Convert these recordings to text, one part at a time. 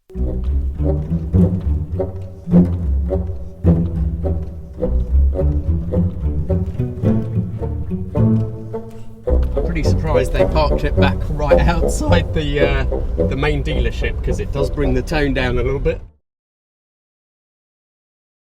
Pretty surprised they parked it back right outside the main dealership, because it does bring the tone down a little bit.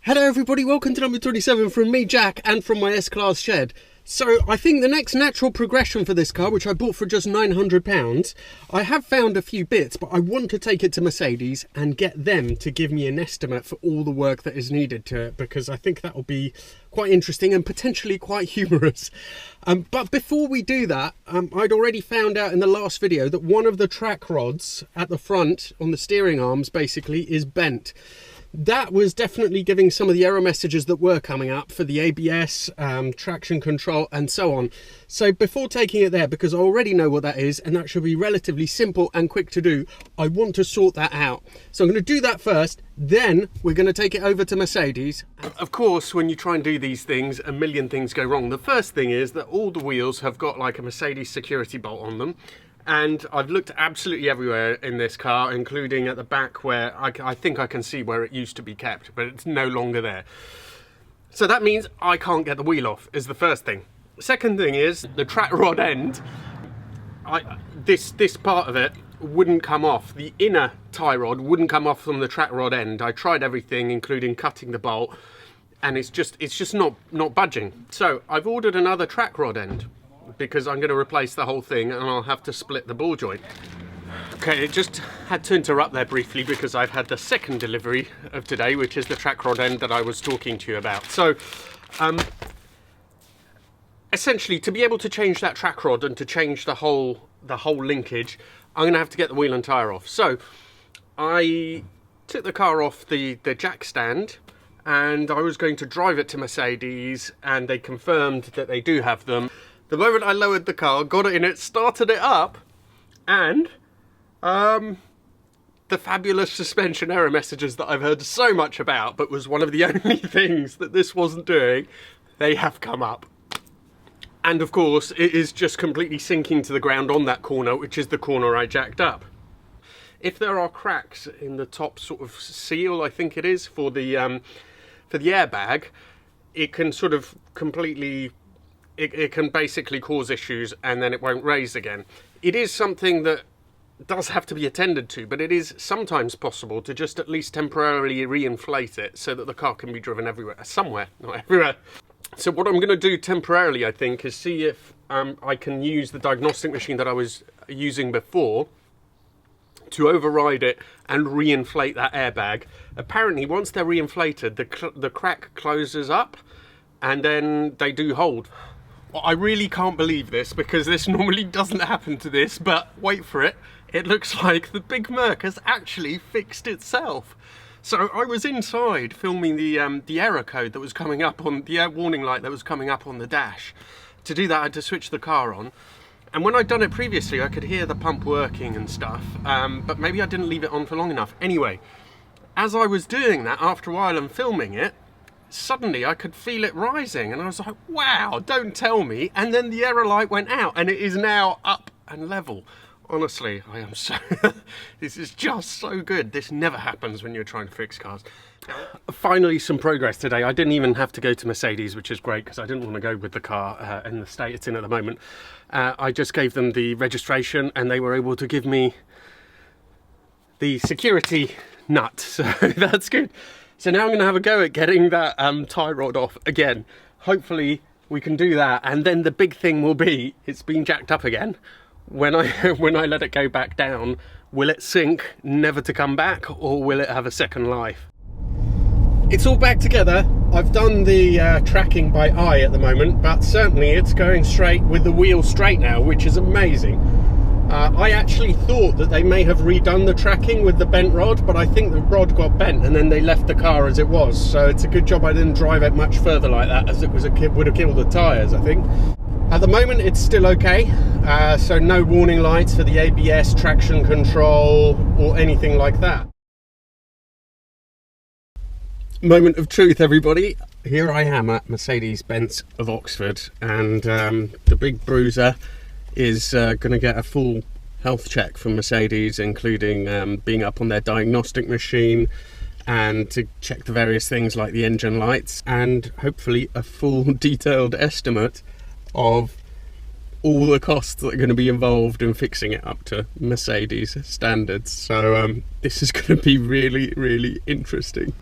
Hello everybody, welcome to number 27 from me, Jack, and from my S Class shed. So I think the next natural progression for this car, which I bought for just £900, I have found a few bits, but I want to take it to Mercedes and get them to give me an estimate for all the work that is needed to it, because I think that will be quite interesting and potentially quite humorous. But before we do that, I'd already found out in the last video that one of the track rods at the front on the steering arms basically is bent. That was definitely giving some of the error messages that were coming up for the ABS, traction control and so on. So before taking it there, because I already know what that is and that should be relatively simple and quick to do, I want to sort that out. So I'm going to do that first, then we're going to take it over to Mercedes. Of course, when you try and do these things, a million things go wrong. The first thing is that all the wheels have got like a Mercedes security bolt on them. And I've looked absolutely everywhere in this car, including at the back where I think I can see where it used to be kept, but it's no longer there. So that means I can't get the wheel off, is the first thing. Second thing is the track rod end. This part of it wouldn't come off. The inner tie rod wouldn't come off from the track rod end. I tried everything, including cutting the bolt, and it's just not budging. So I've ordered another track rod end, because I'm going to replace the whole thing and I'll have to split the ball joint. Okay, it just had to interrupt there briefly because I've had the second delivery of today, which is the track rod end that I was talking to you about. So essentially, to be able to change that track rod and to change the whole linkage, I'm going to have to get the wheel and tyre off. So I took the car off the jack stand and I was going to drive it to Mercedes, and they confirmed that they do have them. The moment I lowered the car, got it in it, started it up, and the fabulous suspension error messages that I've heard so much about, but was one of the only things that this wasn't doing, they have come up. And of course, it is just completely sinking to the ground on that corner, which is the corner I jacked up. If there are cracks in the top sort of seal, I think it is, for the airbag, it can sort of completely... It can basically cause issues and then it won't raise again. It is something that does have to be attended to, but it is sometimes possible to just at least temporarily reinflate it so that the car can be driven everywhere, somewhere, not everywhere. So what I'm going to do temporarily, I think, is see if I can use the diagnostic machine that I was using before to override it and reinflate that airbag. Apparently, once they're reinflated, the crack closes up and then they do hold. I really can't believe this, because this normally doesn't happen to this, but wait for it. It looks like the Big Merc has actually fixed itself. So I was inside filming the error code that was coming up on the warning light that was coming up on the dash. To do that, I had to switch the car on. And when I'd done it previously, I could hear the pump working and stuff, but maybe I didn't leave it on for long enough. Anyway, as I was doing that, after a while and filming it, suddenly I could feel it rising and I was like, wow, don't tell me. And then the error light went out and it is now up and level. Honestly, I am so... this is just so good. This never happens when you're trying to fix cars. Finally, some progress today. I didn't even have to go to Mercedes, which is great, because I didn't want to go with the car in the state it's in at the moment. I just gave them the registration and they were able to give me the security nut. So that's good. So now I'm going to have a go at getting that tie rod off again. Hopefully we can do that, and then the big thing will be it's been jacked up again. When I let it go back down, will it sink, never to come back, or will it have a second life? It's all back together. I've done the tracking by eye at the moment, but certainly it's going straight with the wheel straight now, which is amazing. I actually thought that they may have redone the tracking with the bent rod, but I think the rod got bent and then they left the car as it was. So it's a good job I didn't drive it much further like that, as it was would have killed the tyres, I think. At the moment it's still okay, so no warning lights for the ABS, traction control or anything like that. Moment of truth, everybody. Here I am at Mercedes-Benz of Oxford, and the big bruiser is going to get a full health check from Mercedes, including being up on their diagnostic machine and to check the various things like the engine lights, and hopefully a full detailed estimate of all the costs that are going to be involved in fixing it up to Mercedes standards. So this is going to be really, really interesting.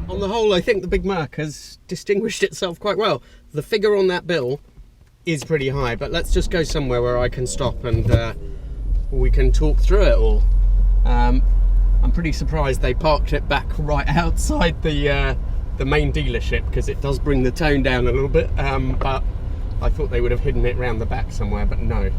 On the whole, I think the Big Mac has distinguished itself quite well. The figure on that bill is pretty high, but let's just go somewhere where I can stop and we can talk through it all. I'm pretty surprised they parked it back right outside the main dealership, because it does bring the tone down a little bit, but I thought they would have hidden it round the back somewhere, but no.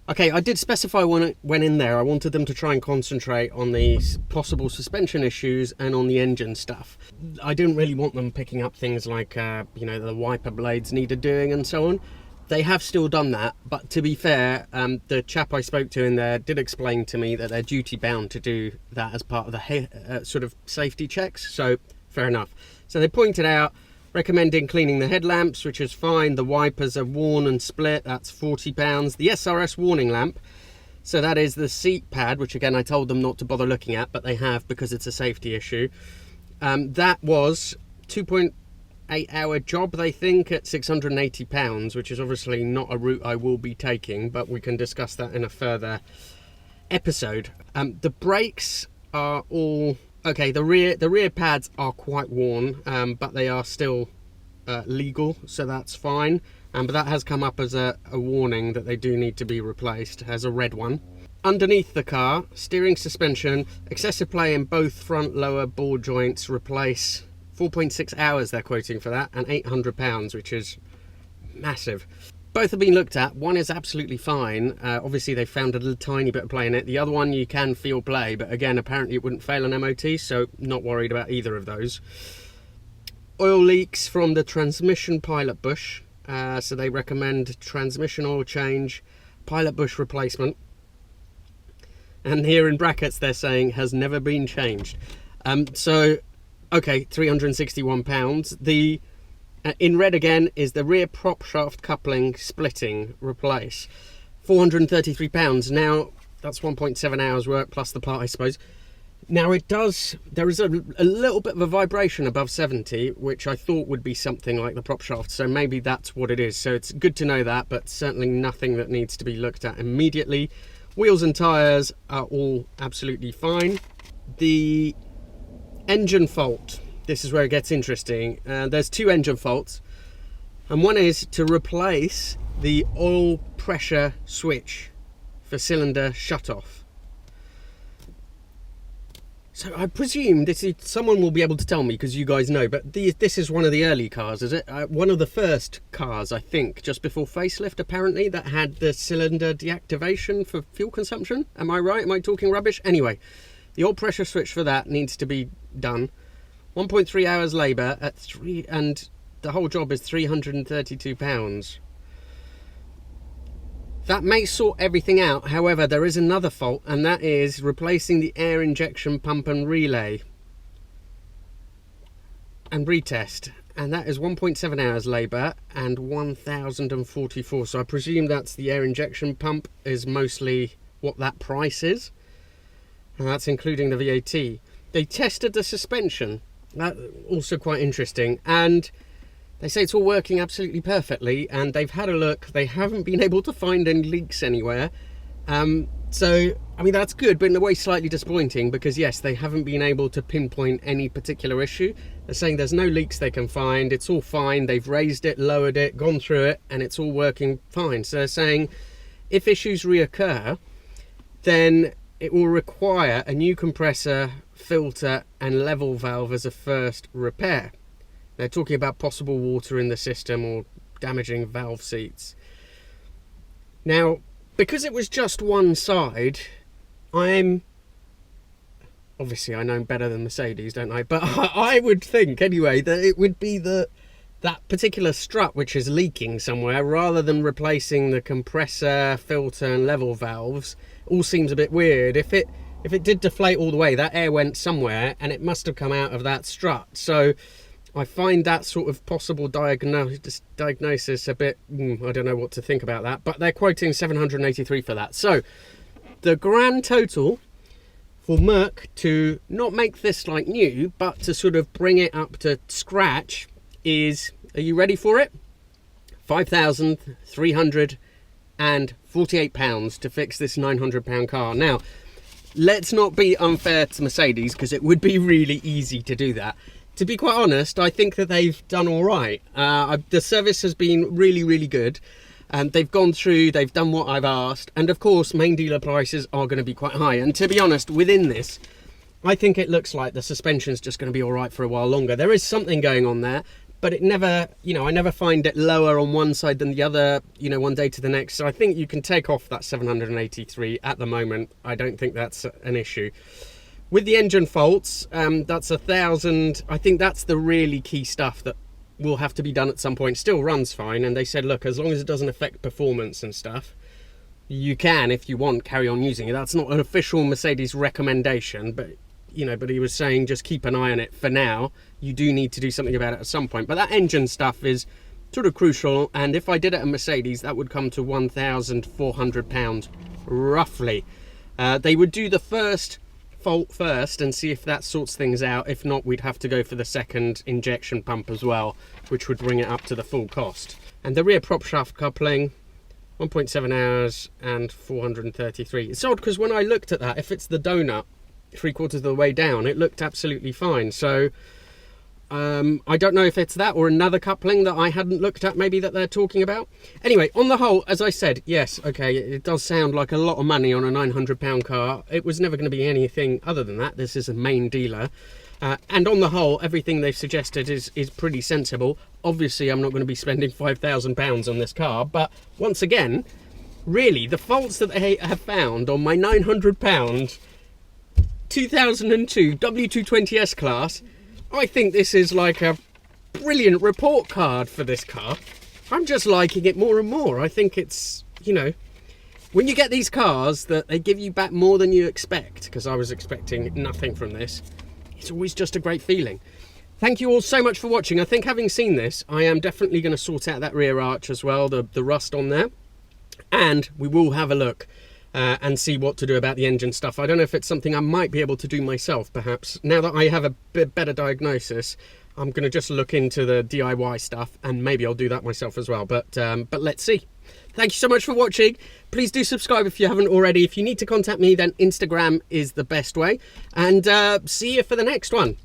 Okay, I did specify when in there I wanted them to try and concentrate on the possible suspension issues and on the engine stuff. I didn't really want them picking up things like, you know, the wiper blades needed doing and so on. They have still done that, but to be fair, the chap I spoke to in there did explain to me that they're duty bound to do that as part of the sort of safety checks, so fair enough. So they pointed out, recommending cleaning the headlamps, which is fine. The wipers are worn and split, that's £40. The SRS warning lamp, so that is the seat pad, which again I told them not to bother looking at, but they have because it's a safety issue. That was 2.8-hour job, they think, at £680, which is obviously not a route I will be taking, but we can discuss that in a further episode. The brakes are all okay. The rear pads are quite worn, but they are still legal, so that's fine. But that has come up as a warning that they do need to be replaced, as a red one. Underneath the car, steering, suspension, excessive play in both front lower ball joints, replace. 4.6 hours they're quoting for that, and £800, which is massive. Both have been looked at. One is absolutely fine. Obviously they found a little tiny bit of play in it. The other one you can feel play, but again apparently it wouldn't fail an MOT, so not worried about either of those. Oil leaks from the transmission pilot bush, so they recommend transmission oil change, pilot bush replacement, and here in brackets they're saying has never been changed. So okay, £361. The in red again is the rear prop shaft coupling splitting, replace. £433. Now that's 1.7 hours work plus the part, I suppose. Now there is a little bit of a vibration above 70, which I thought would be something like the prop shaft, so maybe that's what it is. So it's good to know that, but certainly nothing that needs to be looked at immediately. Wheels and tyres are all absolutely fine. The engine fault, this is where it gets interesting. There's two engine faults, and one is to replace the oil pressure switch for cylinder shut-off. So I presume someone will be able to tell me, because you guys know, but this is one of the early cars, is it? One of the first cars, I think, just before facelift, apparently, that had the cylinder deactivation for fuel consumption. Am I right? Am I talking rubbish? Anyway, the oil pressure switch for that needs to be done. 1.3 hours labour at and the whole job is £332. That may sort everything out. However, there is another fault, and that is replacing the air injection pump and relay and retest, and that is 1.7 hours labour and £1,044. So I presume that's the air injection pump is mostly what that price is, and that's including the VAT. They tested the suspension, that also quite interesting, and they say it's all working absolutely perfectly, and they've had a look. They haven't been able to find any leaks anywhere. So, I mean, that's good, but in a way slightly disappointing, because yes, they haven't been able to pinpoint any particular issue. They're saying there's no leaks they can find. It's all fine. They've raised it, lowered it, gone through it, and it's all working fine. So they're saying if issues reoccur, then it will require a new compressor, filter, and level valve as a first repair. They're talking about possible water in the system or damaging valve seats. Now, because it was just one side, obviously I know better than Mercedes, don't I? But I would think anyway that it would be that particular strut which is leaking somewhere, rather than replacing the compressor, filter and level valves. all seems a bit weird. If it did deflate all the way, that air went somewhere and it must have come out of that strut. So I find that sort of possible diagnosis a bit, I don't know what to think about that, but they're quoting 783 for that. So the grand total for Merc to not make this like new, but to sort of bring it up to scratch is, are you ready for it? £5,348 to fix this £900 car. Now, let's not be unfair to Mercedes, because it would be really easy to do that. To be quite honest, I think that they've done all right. The service has been really, really good. And they've gone through, they've done what I've asked. And of course, main dealer prices are going to be quite high. And to be honest, within this, I think it looks like the suspension's just going to be all right for a while longer. There is something going on there, but it never, I never find it lower on one side than the other, one day to the next. So I think you can take off that 783 at the moment. I don't think that's an issue. With the engine faults, that's 1,000. I think that's the really key stuff that will have to be done at some point. Still runs fine, and they said, look, as long as it doesn't affect performance and stuff, you can, if you want, carry on using it. That's not an official Mercedes recommendation, but but he was saying just keep an eye on it for now. You do need to do something about it at some point. But that engine stuff is sort of crucial, and if I did it at Mercedes, that would come to £1,400 roughly. They would do the first fault first and see if that sorts things out. If not, we'd have to go for the second injection pump as well, which would bring it up to the full cost. And the rear prop shaft coupling, 1.7 hours and 433. It's odd because when I looked at that, if it's the donut 3/4 of the way down, it looked absolutely fine. So I don't know if it's that or another coupling that I hadn't looked at, maybe, that they're talking about. Anyway, on the whole, as I said, yes, okay, it does sound like a lot of money on a £900 car. It was never going to be anything other than that. This is a main dealer. And on the whole, everything they've suggested is pretty sensible. Obviously, I'm not going to be spending £5,000 on this car. But once again, really, the faults that they have found on my £900 2002 W220 S Class, I think this is like a brilliant report card for this car. I'm just liking it more and more. I think it's, when you get these cars that they give you back more than you expect, because I was expecting nothing from this, it's always just a great feeling. Thank you all so much for watching. I think having seen this, I am definitely going to sort out that rear arch as well, the rust on there. And we will have a look and see what to do about the engine stuff. I don't know if it's something I might be able to do myself, perhaps. Now that I have a bit better diagnosis, I'm going to just look into the DIY stuff, and maybe I'll do that myself as well. But let's see. Thank you so much for watching. Please do subscribe if you haven't already. If you need to contact me, then Instagram is the best way. And see you for the next one.